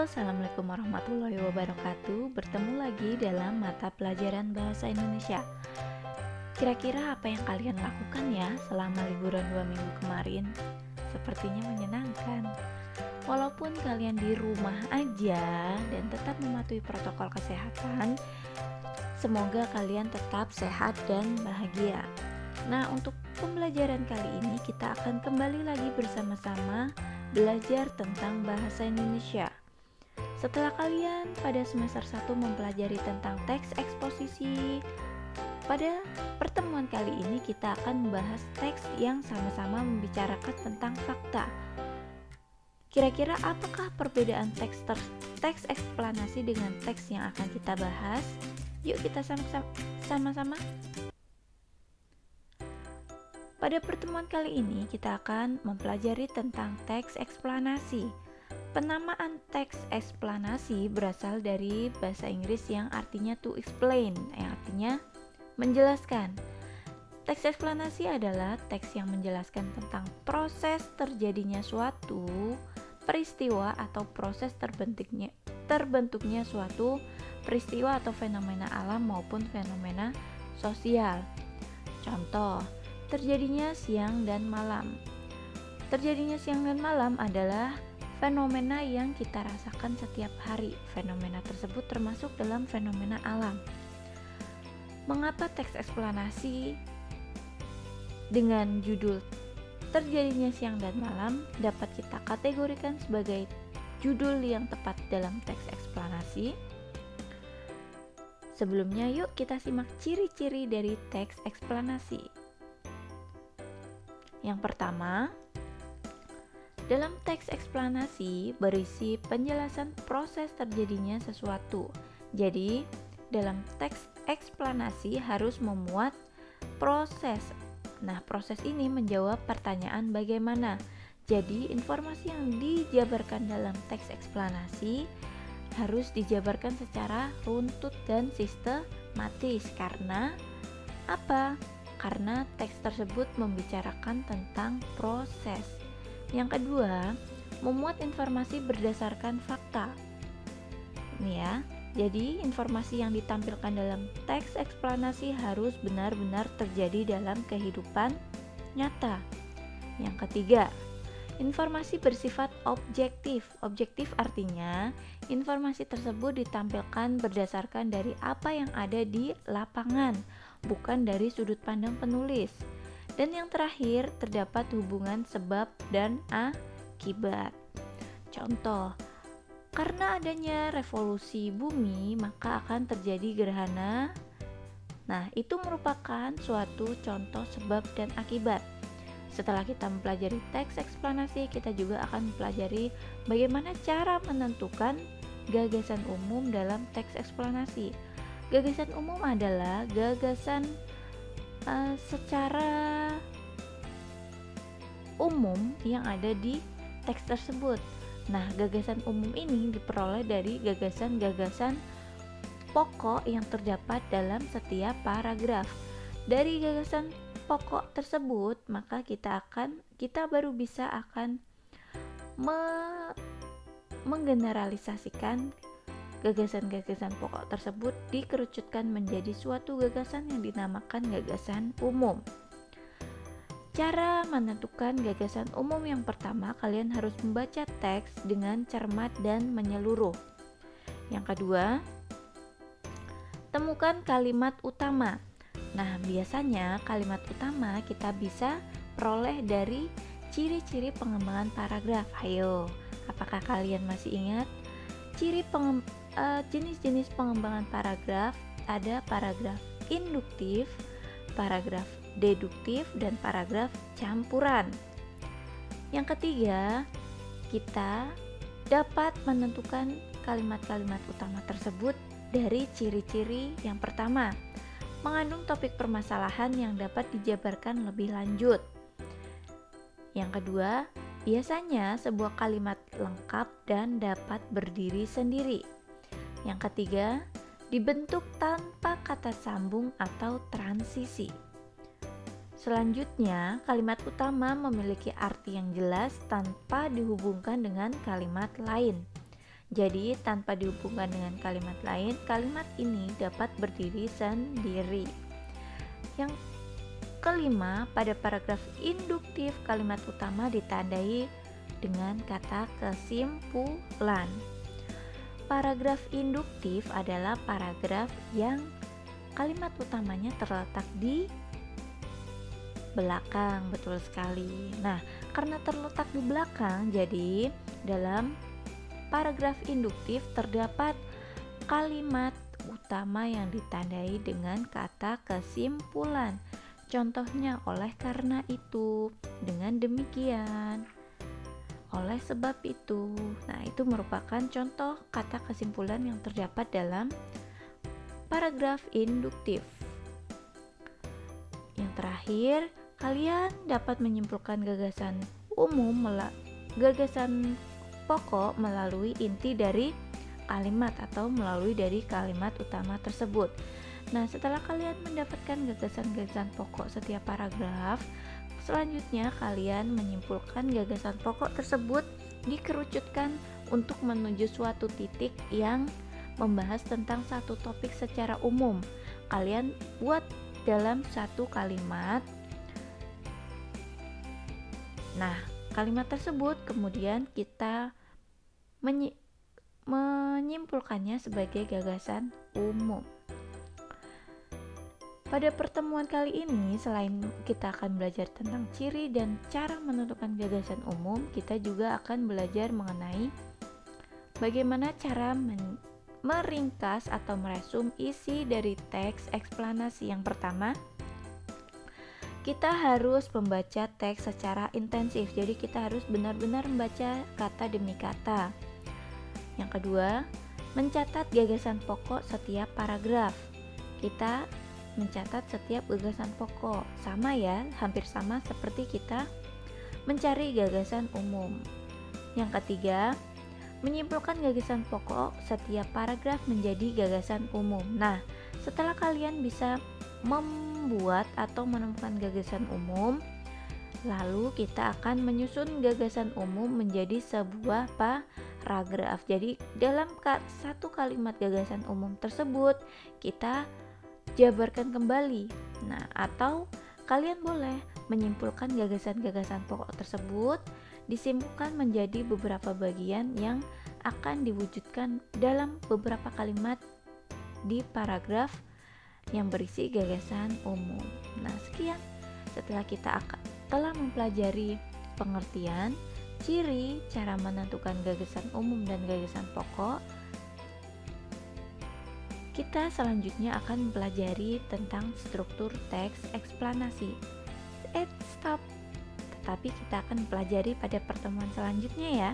Assalamualaikum warahmatullahi wabarakatuh. Bertemu lagi dalam mata pelajaran Bahasa Indonesia. Kira-kira apa yang kalian lakukan ya selama liburan 2 minggu kemarin? Sepertinya menyenangkan. Walaupun kalian di rumah aja dan tetap mematuhi protokol kesehatan, semoga kalian tetap sehat dan bahagia. Nah, untuk pembelajaran kali ini kita akan kembali lagi bersama-sama belajar tentang bahasa Indonesia. Setelah kalian pada semester 1 mempelajari tentang teks eksposisi, pada pertemuan kali ini kita akan membahas teks yang sama-sama membicarakan tentang fakta. Kira-kira apakah perbedaan teks eksplanasi dengan teks yang akan kita bahas? Yuk kita sama-sama. Pada pertemuan kali ini kita akan mempelajari tentang teks eksplanasi. Penamaan teks eksplanasi berasal dari bahasa Inggris yang artinya to explain, yang artinya menjelaskan. Teks eksplanasi adalah teks yang menjelaskan tentang proses terjadinya suatu peristiwa atau proses terbentuknya suatu peristiwa atau fenomena alam maupun fenomena sosial. Contoh, terjadinya siang dan malam. Terjadinya siang dan malam adalah fenomena yang kita rasakan setiap hari. Fenomena tersebut termasuk dalam fenomena alam. Mengapa teks eksplanasi dengan judul terjadinya siang dan malam dapat kita kategorikan sebagai judul yang tepat dalam teks eksplanasi? Sebelumnya yuk kita simak ciri-ciri dari teks eksplanasi. Yang pertama, dalam teks eksplanasi berisi penjelasan proses terjadinya sesuatu. Jadi, dalam teks eksplanasi harus memuat proses. Nah, proses ini menjawab pertanyaan bagaimana. Jadi, informasi yang dijabarkan dalam teks eksplanasi harus dijabarkan secara runtut dan sistematis. Karena apa? Karena teks tersebut membicarakan tentang proses. Yang kedua, memuat informasi berdasarkan fakta. Ini ya, jadi informasi yang ditampilkan dalam teks eksplanasi harus benar-benar terjadi dalam kehidupan nyata. Yang ketiga, informasi bersifat objektif. Objektif artinya informasi tersebut ditampilkan berdasarkan dari apa yang ada di lapangan, bukan dari sudut pandang penulis. Dan yang terakhir, terdapat hubungan sebab dan akibat. Contoh, karena adanya revolusi bumi, maka akan terjadi gerhana. Nah, itu merupakan suatu contoh sebab dan akibat. Setelah kita mempelajari teks eksplanasi, kita juga akan mempelajari bagaimana cara menentukan gagasan umum dalam teks eksplanasi. Gagasan umum adalah gagasan secara umum yang ada di teks tersebut. Nah, gagasan umum ini diperoleh dari gagasan-gagasan pokok yang terdapat dalam setiap paragraf. Dari gagasan pokok tersebut, maka kita baru bisa menggeneralisasikan gagasan-gagasan pokok tersebut dikerucutkan menjadi suatu gagasan yang dinamakan gagasan umum. Cara menentukan gagasan umum yang pertama, kalian harus membaca teks dengan cermat dan menyeluruh. Yang kedua, temukan kalimat utama. Nah, biasanya kalimat utama kita bisa peroleh dari ciri-ciri pengembangan paragraf. Ayo, apakah kalian masih ingat? Jenis-jenis pengembangan paragraf ada paragraf induktif, paragraf deduktif, dan paragraf campuran. Yang ketiga, kita dapat menentukan kalimat-kalimat utama tersebut dari ciri-ciri yang pertama, mengandung topik permasalahan yang dapat dijabarkan lebih lanjut. Yang kedua, biasanya sebuah kalimat lengkap dan dapat berdiri sendiri. Yang ketiga, dibentuk tanpa kata sambung atau transisi. Selanjutnya, kalimat utama memiliki arti yang jelas tanpa dihubungkan dengan kalimat lain. Jadi tanpa dihubungkan dengan kalimat lain, kalimat ini dapat berdiri sendiri. Yang kelima, pada paragraf induktif kalimat utama ditandai dengan kata kesimpulan. Paragraf induktif adalah paragraf yang kalimat utamanya terletak di belakang, betul sekali. Nah, karena terletak di belakang, jadi dalam paragraf induktif terdapat kalimat utama yang ditandai dengan kata kesimpulan. Contohnya, oleh karena itu, dengan demikian, oleh sebab itu. Nah, itu merupakan contoh kata kesimpulan yang terdapat dalam paragraf induktif. Yang terakhir, kalian dapat menyimpulkan gagasan pokok melalui inti dari kalimat atau melalui dari kalimat utama tersebut. Nah, setelah kalian mendapatkan gagasan-gagasan pokok setiap paragraf, selanjutnya kalian menyimpulkan gagasan pokok tersebut dikerucutkan untuk menuju suatu titik yang membahas tentang satu topik secara umum. Kalian buat dalam satu kalimat. Nah, kalimat tersebut kemudian kita menyimpulkannya sebagai gagasan umum. Pada pertemuan kali ini, selain kita akan belajar tentang ciri dan cara menentukan gagasan umum, kita juga akan belajar mengenai bagaimana cara meringkas atau meresum isi dari teks eksplanasi. Yang pertama, kita harus membaca teks secara intensif. Jadi kita harus benar-benar membaca kata demi kata. Yang kedua, mencatat gagasan pokok setiap paragraf. Kita mencatat setiap gagasan pokok. Sama ya, hampir sama seperti kita mencari gagasan umum. Yang ketiga, menyimpulkan gagasan pokok setiap paragraf menjadi gagasan umum. Nah, setelah kalian bisa membuat atau menemukan gagasan umum, lalu kita akan menyusun gagasan umum menjadi sebuah paragraf. Jadi dalam satu kalimat gagasan umum tersebut kita jabarkan kembali. Nah, atau kalian boleh menyimpulkan gagasan-gagasan pokok tersebut disimpulkan menjadi beberapa bagian yang akan diwujudkan dalam beberapa kalimat di paragraf yang berisi gagasan umum. Nah, sekian. Setelah kita telah mempelajari pengertian, ciri, cara menentukan gagasan umum dan gagasan pokok, kita selanjutnya akan mempelajari tentang struktur teks eksplanasi. Stop. Tetapi kita akan pelajari pada pertemuan selanjutnya ya.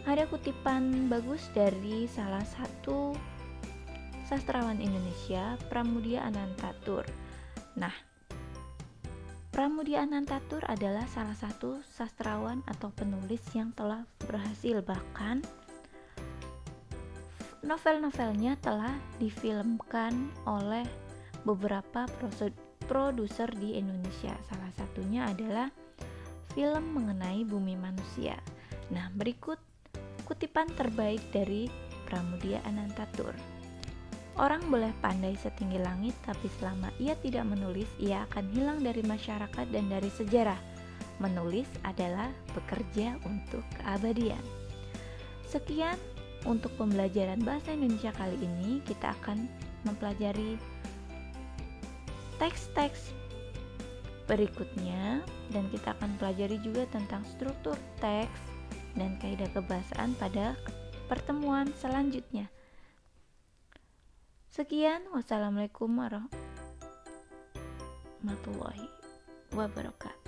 Ada kutipan bagus dari salah satu sastrawan Indonesia, Pramudia Anantatur. Nah, Pramudia Anantatur adalah salah satu sastrawan atau penulis yang telah berhasil, bahkan novel-novelnya telah difilmkan oleh beberapa produser di Indonesia. Salah satunya adalah film mengenai bumi manusia. Nah, berikut kutipan terbaik dari Pramudia Anantatur. Orang boleh pandai setinggi langit, tapi selama ia tidak menulis, ia akan hilang dari masyarakat dan dari sejarah. Menulis adalah bekerja untuk keabadian. Sekian untuk pembelajaran bahasa Indonesia kali ini. Kita akan mempelajari teks-teks berikutnya, dan kita akan pelajari juga tentang struktur teks dan kaidah kebahasaan pada pertemuan selanjutnya. Sekian, wassalamualaikum warahmatullahi wabarakatuh.